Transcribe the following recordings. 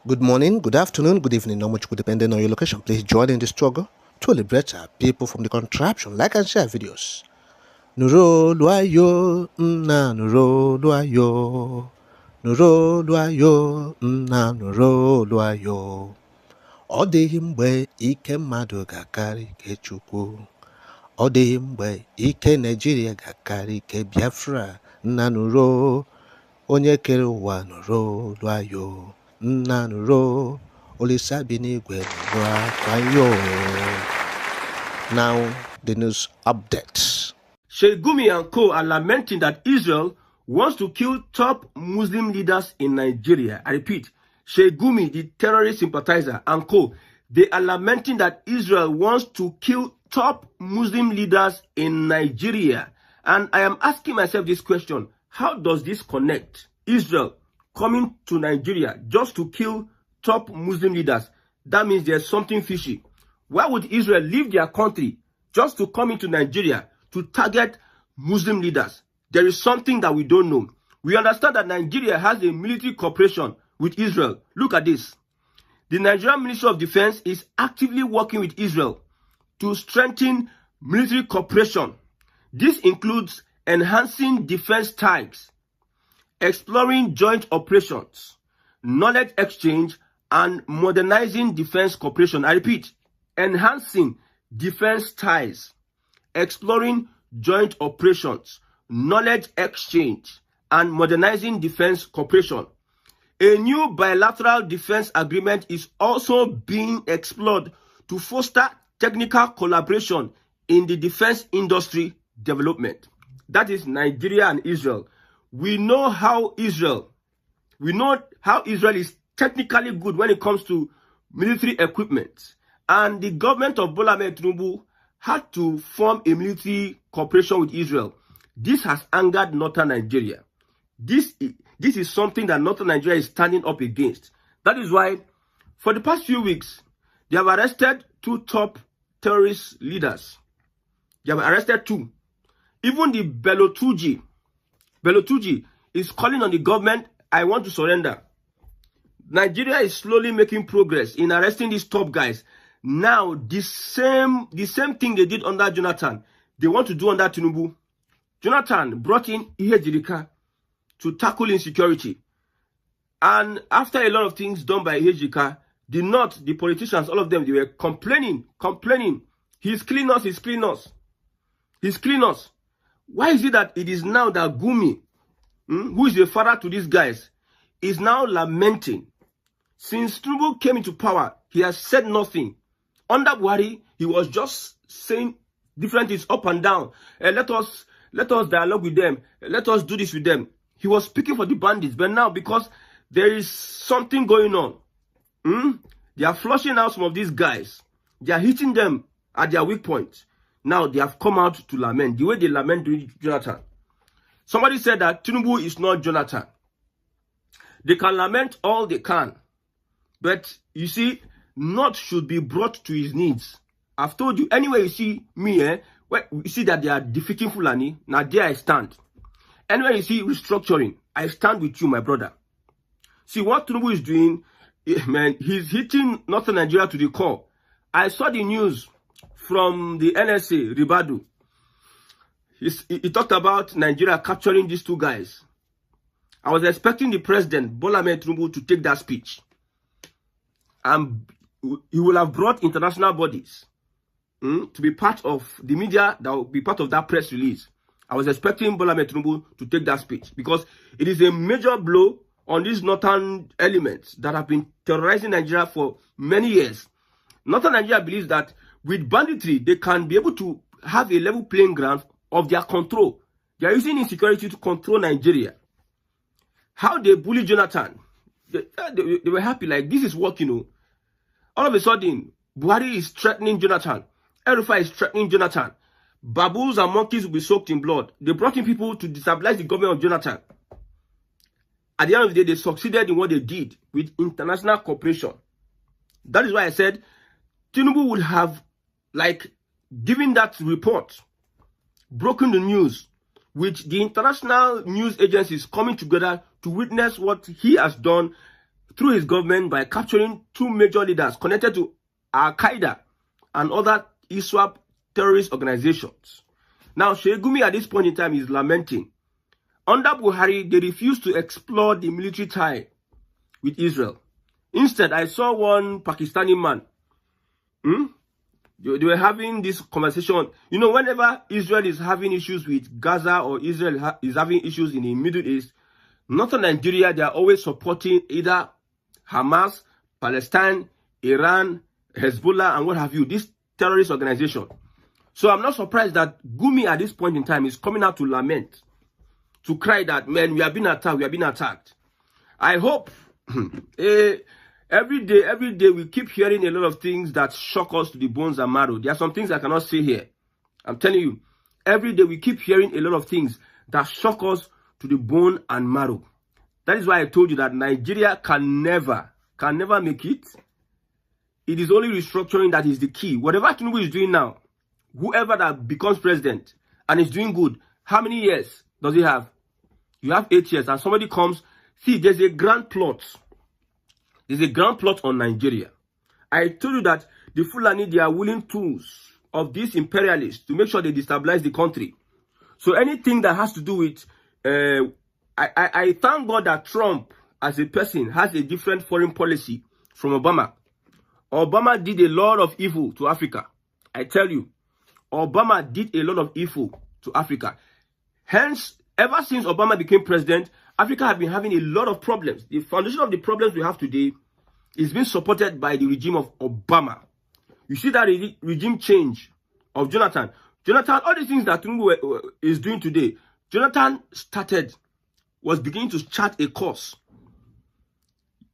Good morning, good afternoon, good evening, not much good depending on your location. Please join in the struggle to liberate our people from the contraption. Like and share videos. Nuro luayo, na nuro luayo. Nuro luayo, na nuro luayo. Ọ dịghị mgbe ike mmadụ ga-akarị ike Chukwu. Ọ dịghị mgbe ike Nigeria ga-akarị ike Biafra. Nna nuro, onye kere ụwa nuro luayo. Nna nuro, Olisa binigwe nuro akwayo. Now, the news updates. Sheik Gumi and co are lamenting that Israel wants to kill top Muslim leaders in Nigeria. I repeat, Sheik Gumi, the terrorist sympathizer, and co, they are lamenting that Israel wants to kill top Muslim leaders in Nigeria. And I am asking myself this question: how does this connect? Israel coming to Nigeria just to kill top Muslim leaders. That means there's something fishy. Why would Israel leave their country just to come into Nigeria to target Muslim leaders? There is something that we don't know. We understand that Nigeria has a military cooperation with Israel. Look at this. The Nigerian Ministry of Defense is actively working with Israel to strengthen military cooperation. This includes enhancing defense ties, exploring joint operations, knowledge exchange, and modernizing defense cooperation. I repeat, enhancing defense ties, exploring joint operations, knowledge exchange, and modernizing defense cooperation. A new bilateral defense agreement is also being explored to foster technical collaboration in the defense industry development. That is Nigeria and Israel. We know how Israel is technically good when it comes to military equipment. And the government of Bola Ahmed Tinubu had to form a military cooperation with Israel. This has angered northern Nigeria. This is something that northern Nigeria is standing up against. That is why, for the past few weeks, they have arrested two top terrorist leaders. They have arrested two. Even the Bello Turji is calling on the government, I want to surrender. Nigeria is slowly making progress in arresting these top guys. Now, the same thing they did under Jonathan, they want to do under Tinubu. Jonathan brought in Ihejirika to tackle insecurity. And after a lot of things done by Ihejirika, the North, the politicians, all of them, they were complaining. He's clean us. Why is it that it is now that Gumi, who is the father to these guys, is now lamenting? Since Tinubu came into power, he has said nothing. Under Buhari, he was just saying different things up and down. Let us dialogue with them. Let us do this with them. He was speaking for the bandits. But now, because there is something going on, they are flushing out some of these guys. They are hitting them at their weak point. Now, they have come out to lament. The way they lament during Jonathan. Somebody said that Tinubu is not Jonathan. They can lament all they can. But, you see, North should be brought to his needs. I've told you, anyway you see me, where you see that they are defeating Fulani, now there I stand. Anyway you see restructuring, I stand with you, my brother. See what Tinubu is doing, man, he's hitting northern Nigeria to the core. I saw the news from the NSA, Ribadu. He talked about Nigeria capturing these two guys. I was expecting the president, Bola Ahmed Tinubu, to take that speech. And he will have brought international bodies to be part of the media that will be part of that press release. I was expecting Bola Ahmed Tinubu to take that speech because it is a major blow on these northern elements that have been terrorizing Nigeria for many years. Northern Nigeria believes that with banditry, they can be able to have a level playing ground of their control. They are using insecurity to control Nigeria. How they bully Jonathan, they were happy, like this is working. All of a sudden, Buhari is threatening Jonathan. El-Rufai is threatening Jonathan. Baboons and monkeys will be soaked in blood. They brought in people to destabilize the government of Jonathan. At the end of the day, they succeeded in what they did with international cooperation. That is why I said Tinubu would have, given that report, broken the news, with the international news agencies coming together to witness what he has done through his government by capturing 2 major leaders connected to Al-Qaeda and other ISWAP terrorist organizations. Now, Sheik Gumi at this point in time is lamenting. Under Buhari, they refused to explore the military tie with Israel. Instead, I saw one Pakistani man. They were having this conversation. You know, whenever Israel is having issues with Gaza or Israel is having issues in the Middle East, Northern Nigeria, they are always supporting either Hamas, Palestine, Iran, Hezbollah, and what have you, this terrorist organization. So I'm not surprised that Gumi at this point in time is coming out to lament, to cry that, man, we are being attacked, we are being attacked. I hope every day we keep hearing a lot of things that shock us to the bones and marrow. There are some things I cannot say here. I'm telling you, every day we keep hearing a lot of things that shock us to the bone and marrow. That is why I told you that Nigeria can never make it. It is only restructuring that is the key. Whatever Tinubu is doing now, whoever that becomes president and is doing good, how many years does he have? You have 8 years, and somebody comes. See, there's a grand plot. There's a grand plot on Nigeria. I told you that the Fulani, they are willing tools of these imperialists to make sure they destabilize the country. So anything that has to do with, I thank God that Trump, as a person, has a different foreign policy from Obama. Obama did a lot of evil to Africa. I tell you, Obama did a lot of evil to Africa. Hence, ever since Obama became president, Africa has been having a lot of problems. The foundation of the problems we have today is being supported by the regime of Obama. You see that regime change of Jonathan. Jonathan, all the things that Tinubu is doing today, Jonathan was beginning to chart a course.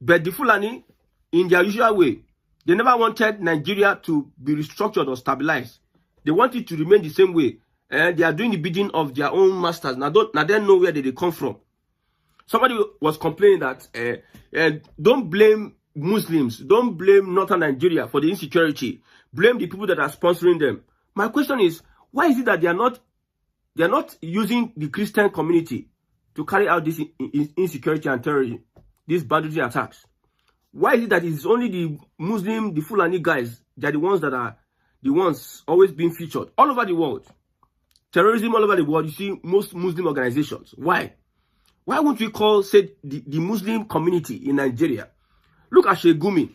But the Fulani, in their usual way, they never wanted Nigeria to be restructured or stabilized. They want it to remain the same way. And they are doing the bidding of their own masters. Now they know where they come from. Somebody was complaining that don't blame Muslims, don't blame Northern Nigeria for the insecurity. Blame the people that are sponsoring them. My question is, why is it that they are not using the Christian community to carry out this insecurity and terrorism, these banditry attacks? Why is it that it's only the Muslim, the Fulani guys, they're the ones that are the ones always being featured all over the world? Terrorism all over the world, you see most Muslim organizations. Why? Why won't we call, say, the Muslim community in Nigeria? Look at Sheik Gumi.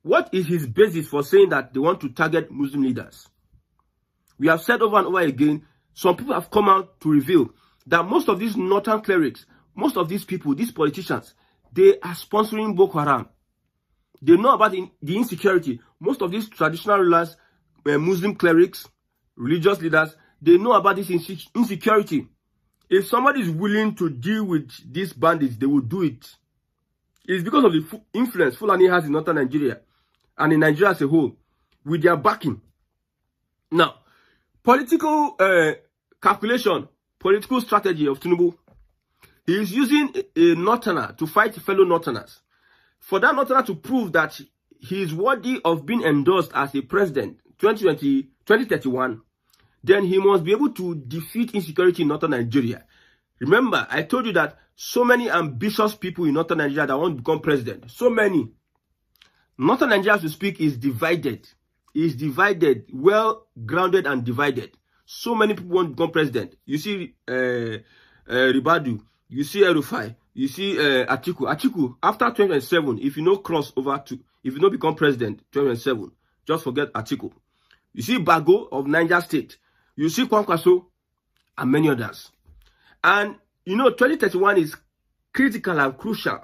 What is his basis for saying that they want to target Muslim leaders? We have said over and over again, some people have come out to reveal that most of these northern clerics, most of these people, these politicians, they are sponsoring Boko Haram. They know about the insecurity. Most of these traditional rulers, Muslim clerics, religious leaders, they know about this insecurity. If somebody is willing to deal with these bandits, they will do it. It's because of the influence Fulani has in northern Nigeria and in Nigeria as a whole, with their backing. Now, political calculation, political strategy of Tinubu, he is using a northerner to fight fellow northerners. For that northerner to prove that he is worthy of being endorsed as a president 2031, then he must be able to defeat insecurity in northern Nigeria. Remember, I told you that so many ambitious people in northern Nigeria that want to become president. So many. Northern Nigeria, to speak, is divided. Is divided, well grounded and divided. So many people want to become president. You see Ribadu, you see Erufai, you see Atiku. Atiku, after 2027, if you no cross over to, if you no become president 2027, just forget Atiku. You see Bago of Niger State. You see Kwankwaso and many others. And, you know, 2031 is critical and crucial.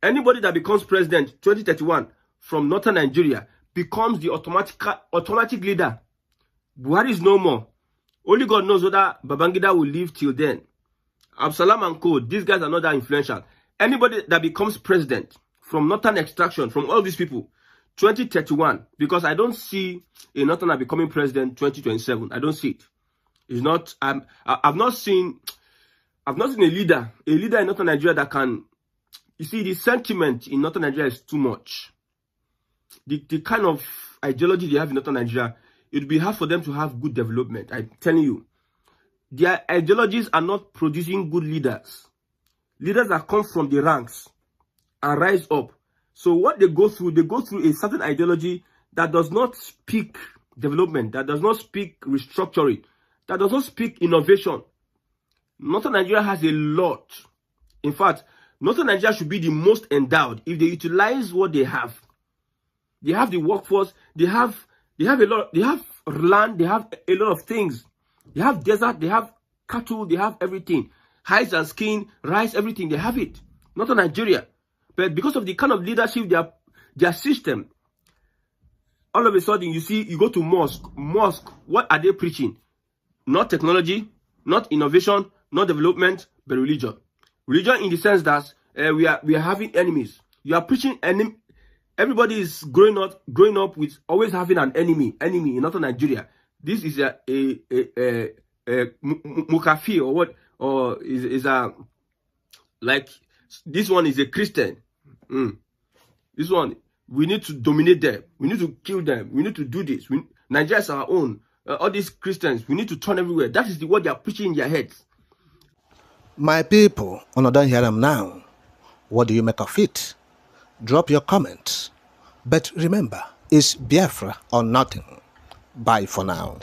Anybody that becomes president 2031 from northern Nigeria becomes the automatic leader. Buhari is no more. Only God knows whether Babangida will live till then. Absalam and Co, these guys are not that influential. Anybody that becomes president from northern extraction, from all these people, 2031, because I don't see a northerner becoming president 2027. I don't see it. It's not. I've not seen a leader in northern Nigeria that can. You see, the sentiment in northern Nigeria is too much. The kind of ideology they have in northern Nigeria, it would be hard for them to have good development. I'm telling you, their ideologies are not producing good leaders. Leaders that come from the ranks. and rise up. So what they go through a certain ideology that does not speak development, that does not speak restructuring, that does not speak innovation. Northern Nigeria has a lot. In fact, Northern Nigeria should be the most endowed if they utilize what they have. They have the workforce, they have a lot, they have land, they have a lot of things. They have desert, they have cattle, they have everything. Hides and skin, rice, everything, they have it. Northern Nigeria. But because of the kind of leadership, their system, all of a sudden you go to mosque, what are they preaching? Not technology, not innovation, not development, but religion. Religion in the sense that we are having enemies. You are preaching enemy. Everybody is growing up with always having an enemy in Northern Nigeria. This is a mukafi or what, or is a, like, this one is a Christian. This one, we need to dominate them. We need to kill them. We need to do this. Nigeria is our own. All these Christians, we need to turn everywhere. That is what they are preaching in their heads. My people, on don't hear them now. What do you make of it? Drop your comments. But remember, it's Biafra or nothing. Bye for now.